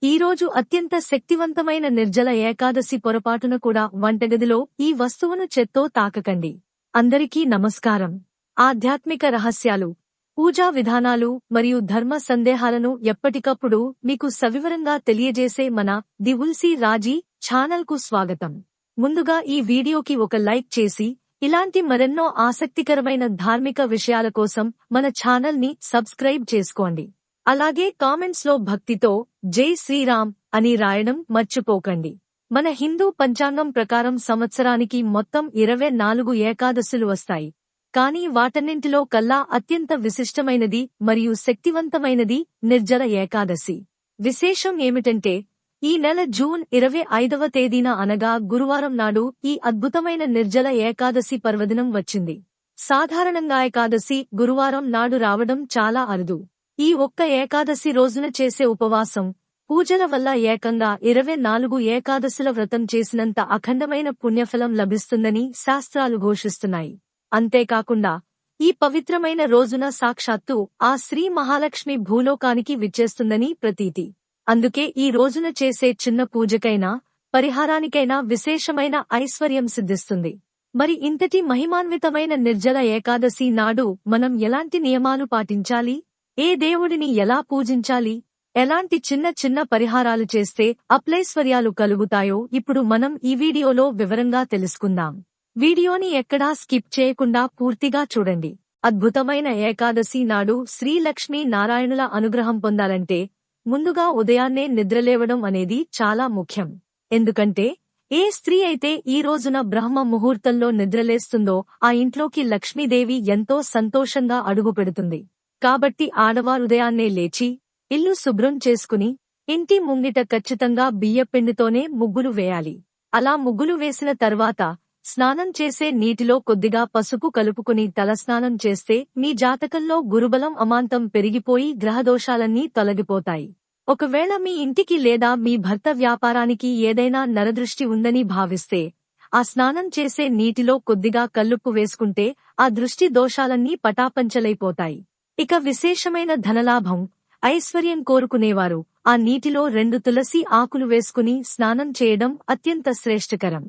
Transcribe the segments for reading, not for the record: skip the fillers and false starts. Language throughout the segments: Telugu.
ఈరోజు అత్యంత శక్తివంతమైన నిర్జల ఏకాదశి పొరపాటున కూడా వంటగదిలో ఈ వస్తువును చేత్తో తాకకండి. అందరికీ నమస్కారం. ఆధ్యాత్మిక రహస్యాలు, పూజా విధానాలు మరియు ధర్మ సందేహాలను ఎప్పటికప్పుడు మీకు సవివరంగా తెలియజేసే మన ది తులసి రాజీ ఛానల్కు స్వాగతం. ముందుగా ఈ వీడియోకి ఒక లైక్ చేసి ఇలాంటి మరెన్నో ఆసక్తికరమైన ధార్మిక విషయాల కోసం మన ఛానల్ని సబ్స్క్రైబ్ చేసుకోండి. అలాగే కామెంట్స్ లో భక్తితో జై శ్రీరామ్ అని రాయడం మర్చిపోకండి. మన హిందూ పంచాంగం ప్రకారం సంవత్సరానికి మొత్తం 24 ఏకాదశులు వస్తాయి. కానీ వాటన్నింటిలో కల్లా అత్యంత విశిష్టమైనది మరియు శక్తివంతమైనది నిర్జల ఏకాదశి. విశేషం ఏమిటంటే ఈ నెల జూన్ 25వ తేదీన అనగా గురువారం నాడు ఈ అద్భుతమైన నిర్జల ఏకాదశి పర్వదినం వచ్చింది. సాధారణంగా ఏకాదశి గురువారం నాడు రావడం చాలా అరుదు. ఈ ఒక్క ఏకాదశి రోజున చేసే ఉపవాసం, పూజల వల్ల ఏకంగా 24 ఏకాదశుల వ్రతం చేసినంత అఖండమైన పుణ్యఫలం లభిస్తుందని శాస్త్రాలు ఘోషిస్తున్నాయి. అంతేకాకుండా ఈ పవిత్రమైన రోజున సాక్షాత్తు ఆ శ్రీ మహాలక్ష్మి భూలోకానికి విచ్చేస్తుందని ప్రతీతి. అందుకే ఈ రోజున చేసే చిన్న పూజకైనా పరిహారానికైనా విశేషమైన ఐశ్వర్యం సిద్ధిస్తుంది. మరి ఇంతటి మహిమాన్వితమైన నిర్జల ఏకాదశి నాడు మనం ఎలాంటి నియమాలు పాటించాలి, ఏ దేవుడిని ఎలా పూజించాలి, ఎలాంటి చిన్న చిన్న పరిహారాలు చేస్తే అప్లైశ్వర్యాలు కలుగుతాయో ఇప్పుడు మనం ఈ వీడియోలో వివరంగా తెలుసుకుందాం. వీడియోని ఎక్కడా స్కిప్ చేయకుండా పూర్తిగా చూడండి. అద్భుతమైన ఏకాదశి నాడు శ్రీ లక్ష్మీ నారాయణుల అనుగ్రహం పొందాలంటే ముందుగా ఉదయాన్నే నిద్రలేవడం అనేది చాలా ముఖ్యం. ఎందుకంటే ఏ స్త్రీ అయితే ఈ రోజున బ్రహ్మ ముహూర్తంలో నిద్రలేస్తుందో ఆ ఇంట్లోకి లక్ష్మీదేవి ఎంతో సంతోషంగా అడుగుపెడుతుంది. కాబట్టి ఆడవారు ఉదయాన్నే లేచి ఇల్లు శుభ్రం చేసుకుని ఇంటి ముంగిట ఖచ్చితంగా బియ్యపిండితోనే ముగ్గులు వేయాలి. అలా ముగ్గులు వేసిన తర్వాత స్నానం చేసే నీటిలో కొద్దిగా పసుపు కలుపుకుని తలస్నానం చేస్తే మీ జాతకంలో గురుబలం అమాంతం పెరిగిపోయి గ్రహదోషాలన్నీ తొలగిపోతాయి. ఒకవేళ మీ ఇంటికి లేదా మీ భర్త వ్యాపారానికి ఏదైనా నరదృష్టి ఉందని భావిస్తే ఆ స్నానం చేసే నీటిలో కొద్దిగా కల్లుప్పు వేసుకుంటే ఆ దృష్టి దోషాలన్నీ పటాపంచలైపోతాయి. ఇక విశేషమైన ధనలాభం, ఐశ్వర్యం కోరుకునేవారు ఆ నీటిలో 2 తులసి ఆకులు వేసుకుని స్నానం చేయడం అత్యంత శ్రేష్టకరం.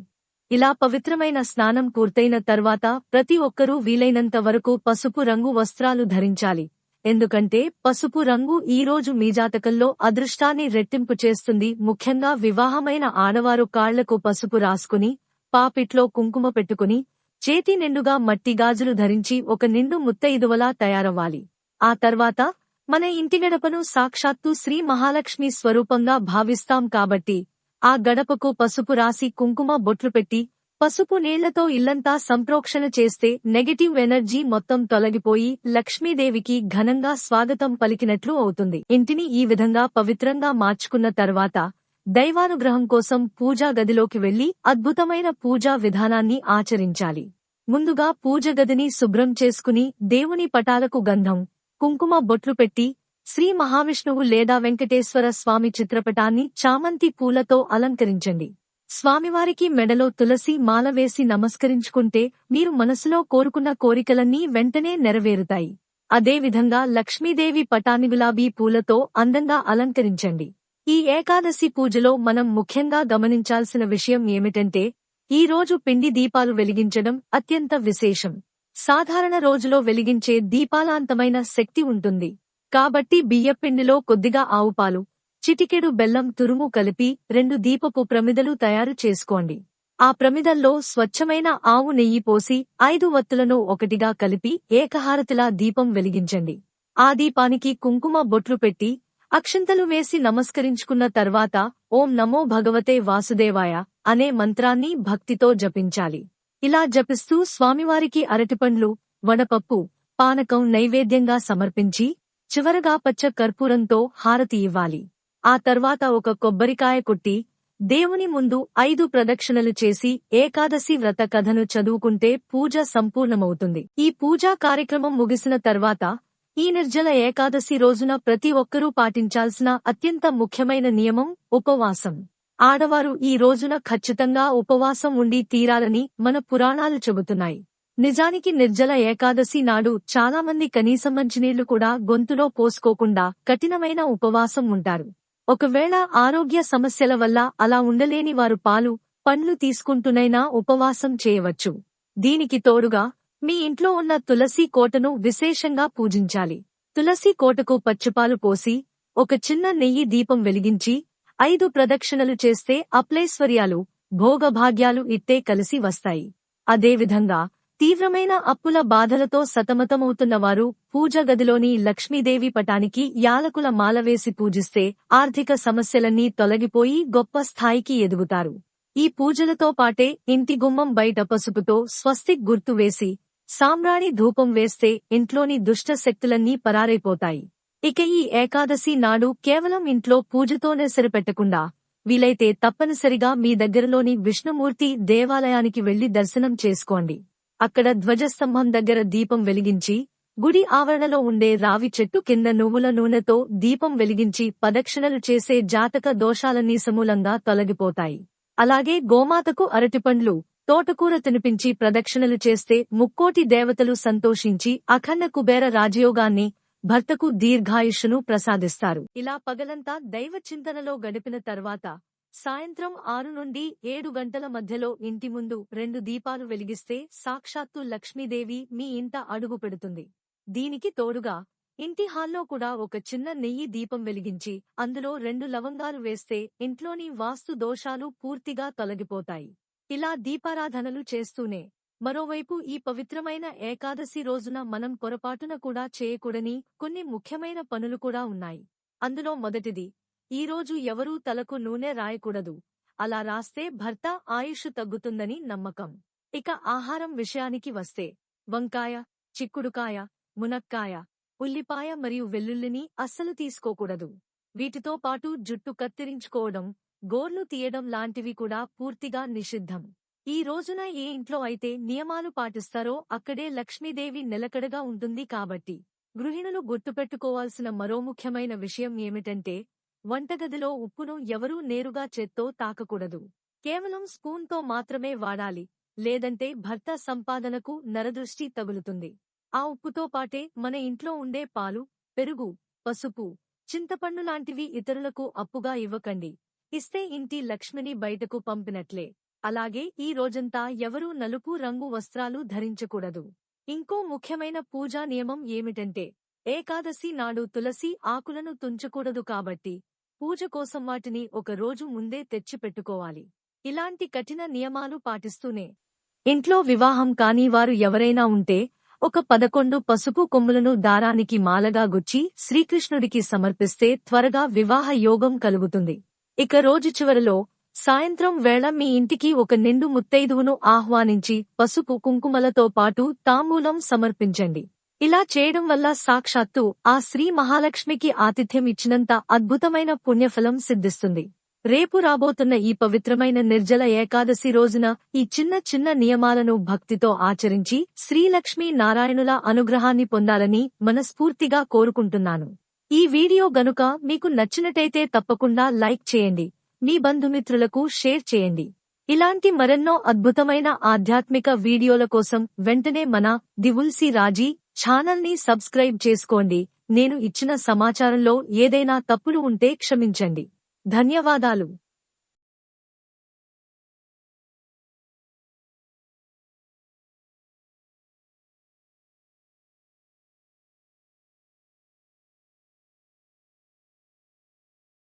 ఇలా పవిత్రమైన స్నానం పూర్తయిన తర్వాత ప్రతి ఒక్కరూ వీలైనంత వరకు పసుపు రంగు వస్త్రాలు ధరించాలి. ఎందుకంటే పసుపు రంగు ఈ రోజు మీ జాతకంలో అదృష్టాన్ని రెట్టింపు చేస్తుంది. ముఖ్యంగా వివాహమైన ఆడవారు కాళ్లకు పసుపు రాసుకుని పాపిట్లో కుంకుమ పెట్టుకుని చేతి నిండుగా మట్టి గాజులు ధరించి ఒక నిండు ముత్తైదువలా తయారవ్వాలి. ఆ తర్వాత మన ఇంటి గడపను సాక్షాత్తు శ్రీ మహాలక్ష్మి స్వరూపంగా భావిస్తాం కాబట్టి ఆ గడపకు పసుపు రాసి కుంకుమ బొట్లు పెట్టి పసుపు నీళ్లతో ఇల్లంతా సంప్రోక్షణ చేస్తే నెగటివ్ ఎనర్జీ మొత్తం తొలగిపోయి లక్ష్మీదేవికి ఘనంగా స్వాగతం పలికినట్లు అవుతుంది. ఇంటిని ఈ విధంగా పవిత్రంగా మార్చుకున్న తర్వాత దైవానుగ్రహం కోసం పూజా గదిలోకి వెళ్లి అద్భుతమైన పూజా విధానాన్ని ఆచరించాలి. ముందుగా పూజ గదిని శుభ్రం చేసుకుని దేవుని పటాలకు గంధం, కుంకుమ బొట్లు పెట్టి శ్రీ మహావిష్ణువు లేదా వెంకటేశ్వర స్వామి చిత్రపటాన్ని చామంతి పూలతో అలంకరించండి. స్వామివారికి మెడలో తులసి మాల వేసి నమస్కరించుకుంటే మీరు మనసులో కోరుకున్న కోరికలన్నీ వెంటనే నెరవేరుతాయి. అదేవిధంగా లక్ష్మీదేవి పటాన్ని గులాబీ పూలతో అందంగా అలంకరించండి. ఈ ఏకాదశి పూజలో మనం ముఖ్యంగా గమనించాల్సిన విషయం ఏమిటంటే ఈ రోజు పిండి దీపాలు వెలిగించడం అత్యంత విశేషం. సాధారణ రోజులో వెలిగించే దీపాలాంతమైన శక్తి ఉంటుంది. కాబట్టి బియ్యపిండిలో కొద్దిగా ఆవుపాలు, చిటికెడు బెల్లం తురుము కలిపి 2 దీపపు ప్రమిదలు తయారు చేసుకోండి. ఆ ప్రమిదల్లో స్వచ్ఛమైన ఆవు నెయ్యి పోసి 5 వత్తులను ఒకటిగా కలిపి ఏకహారతిలా దీపం వెలిగించండి. ఆ దీపానికి కుంకుమ బొట్లు పెట్టి అక్షింతలు వేసి నమస్కరించుకున్న తర్వాత ఓం నమో భగవతే వాసుదేవాయ అనే మంత్రాన్ని భక్తితో జపించాలి. ఇలా జపిస్తూ స్వామివారికి అరటిపండ్లు, వడపప్పు, పానకం నైవేద్యంగా సమర్పించి చివరగా పచ్చ కర్పూరంతో హారతి ఇవ్వాలి. ఆ తర్వాత ఒక కొబ్బరికాయ కొట్టి దేవుని ముందు 5 ప్రదక్షిణలు చేసి ఏకాదశి వ్రత కథను చదువుకుంటే పూజ సంపూర్ణమవుతుంది. ఈ పూజా కార్యక్రమం ముగిసిన తర్వాత ఈ నిర్జల ఏకాదశి రోజున ప్రతి ఒక్కరూ పాటించాల్సిన అత్యంత ముఖ్యమైన నియమం ఉపవాసం. ఆడవారు ఈ రోజున ఖచ్చితంగా ఉపవాసం ఉండి తీరాలని మన పురాణాలు చెబుతున్నాయి. నిజానికి నిర్జల ఏకాదశి నాడు చాలామంది కనీసం మంచినీళ్లు కూడా గొంతులో పోసుకోకుండా కఠినమైన ఉపవాసం ఉంటారు. ఒకవేళ ఆరోగ్య సమస్యల వల్ల అలా ఉండలేని వారు పాలు, పండ్లు తీసుకుంటూనైనా ఉపవాసం చేయవచ్చు. దీనికి తోడుగా మీ ఇంట్లో ఉన్న తులసి కోటను విశేషంగా పూజించాలి. తులసి కోటకు పచ్చిపాలు పోసి ఒక చిన్న నెయ్యి దీపం వెలిగించి 5 ప్రదక్షిణలు చేస్తే అప్లైశ్వర్యాలు, భోగభాగ్యాలు ఇట్టే కలిసి వస్తాయి. అదేవిధంగా తీవ్రమైన అప్పుల బాధలతో సతమతమవుతున్నవారు పూజ గదిలోని లక్ష్మీదేవి పటానికి యాలకుల మాలవేసి పూజిస్తే ఆర్థిక సమస్యలన్నీ తొలగిపోయి గొప్ప స్థాయికి ఎదుగుతారు. ఈ పూజలతో పాటే ఇంటి గుమ్మం బయట పసుపుతో స్వస్తిక్ గుర్తు వేసి సాంబ్రాణి ధూపం వేస్తే ఇంట్లోని దుష్ట శక్తులన్నీ పరారైపోతాయి. ఇక ఈ ఏకాదశి నాడు కేవలం ఇంట్లో పూజతోనే సరిపెట్టకుండా వీలైతే తప్పనిసరిగా మీ దగ్గరలోని విష్ణుమూర్తి దేవాలయానికి వెళ్లి దర్శనం చేసుకోండి. అక్కడ ధ్వజస్తంభం దగ్గర దీపం వెలిగించి గుడి ఆవరణలో ఉండే రావి చెట్టు కింద నువ్వుల నూనెతో దీపం వెలిగించి ప్రదక్షిణలు చేసే జాతక దోషాలన్నీ సమూలంగా తొలగిపోతాయి. అలాగే గోమాతకు అరటిపండ్లు, తోటకూర తినిపించి ప్రదక్షిణలు చేస్తే ముక్కోటి దేవతలు సంతోషించి అఖండ కుబేర రాజయోగాన్ని, భర్తకు దీర్ఘాయుష్ను ప్రసాదిస్తారు. ఇలా పగలంతా దైవ చింతనలో గడిపిన తర్వాత సాయంత్రం 6 నుండి 7 గంటల మధ్యలో ఇంటి ముందు 2 దీపాలు వెలిగిస్తే సాక్షాత్తు లక్ష్మీదేవి మీ ఇంట అడుగు పెడుతుంది. దీనికి తోడుగా ఇంటి హాల్లో కూడా ఒక చిన్న నెయ్యి దీపం వెలిగించి అందులో 2 లవంగాలు వేస్తే ఇంట్లోని వాస్తు దోషాలు పూర్తిగా తొలగిపోతాయి. ఇలా దీపారాధనలు చేస్తూనే మరోవైపు ఈ పవిత్రమైన ఏకాదశి రోజున మనం పొరపాటున కూడా చేయకూడని కొన్ని ముఖ్యమైన పనులు కూడా ఉన్నాయి. అందులో మొదటిది, ఈ రోజు ఎవరూ తలకు నూనె రాయకూడదు. అలా రాస్తే భర్త ఆయుష్ తగ్గుతుందని నమ్మకం. ఇక ఆహారం విషయానికి వస్తే వంకాయ, చిక్కుడుకాయ, మునక్కాయ, ఉల్లిపాయ మరియు వెల్లుల్లిని అస్సలు తీసుకోకూడదు. వీటితో పాటు జుట్టు కత్తిరించుకోవడం, గోర్లు తీయడం లాంటివి కూడా పూర్తిగా నిషిద్ధం. ఈ రోజున ఏ ఇంట్లో అయితే నియమాలు పాటిస్తారో అక్కడే లక్ష్మీదేవి నిలకడగా ఉంటుంది. కాబట్టి గృహిణులు గుర్తుపెట్టుకోవాల్సిన మరో ముఖ్యమైన విషయం ఏమిటంటే వంటగదిలో ఉప్పును ఎవరూ నేరుగా చేత్తో తాకకూడదు. కేవలం స్పూన్తో మాత్రమే వాడాలి. లేదంటే భర్త సంపాదనకు నరదృష్టి తగులుతుంది. ఆ ఉప్పుతో పాటే మన ఇంట్లో ఉండే పాలు, పెరుగు, పసుపు, చింతపండు లాంటివి ఇతరులకు అప్పుగా ఇవ్వకండి. ఇస్తే ఇంటి లక్ష్మిని బయటకు పంపినట్లే. అలాగే ఈ రోజంతా ఎవరూ నలుపు రంగు వస్త్రాలు ధరించకూడదు. ఇంకో ముఖ్యమైన పూజా నియమం ఏమిటంటే ఏకాదశి నాడు తులసి ఆకులను తుంచకూడదు. కాబట్టి పూజ కోసం వాటిని ఒక రోజు ముందే తెచ్చిపెట్టుకోవాలి. ఇలాంటి కఠిన నియమాలు పాటిస్తూనే ఇంట్లో వివాహం కాని వారు ఎవరైనా ఉంటే ఒక 11 పసుపు కొమ్ములను దారానికి మాలగా గుచ్చి శ్రీకృష్ణుడికి సమర్పిస్తే త్వరగా వివాహ యోగం కలుగుతుంది. ఇక రోజు చివరలో సాయంత్రం వేళ మీ ఇంటికి ఒక నిండు ముత్తైదువును ఆహ్వానించి పసుపు కుంకుమలతో పాటు తాంబూలం సమర్పించండి. ఇలా చేయడం వల్ల సాక్షాత్తు ఆ శ్రీ మహాలక్ష్మికి ఆతిథ్యం ఇచ్చినంత అద్భుతమైన పుణ్యఫలం సిద్ధిస్తుంది. రేపు రాబోతున్న ఈ పవిత్రమైన నిర్జల ఏకాదశి రోజున ఈ చిన్న చిన్న నియమాలను భక్తితో ఆచరించి శ్రీలక్ష్మీ నారాయణుల అనుగ్రహాన్ని పొందాలని మనస్ఫూర్తిగా కోరుకుంటున్నాను. ఈ వీడియో గనుక మీకు నచ్చినట్టయితే తప్పకుండా లైక్ చేయండి. మీ బంధుమిత్రులకు షేర్ చేయండి. ఇలాంటి మరెన్నో అద్భుతమైన ఆధ్యాత్మిక వీడియోల కోసం వెంటనే మన ది తులసి రాజీ ఛానల్ని సబ్స్క్రైబ్ చేసుకోండి. నేను ఇచ్చిన సమాచారంలో ఏదైనా తప్పులు ఉంటే క్షమించండి. ధన్యవాదాలు.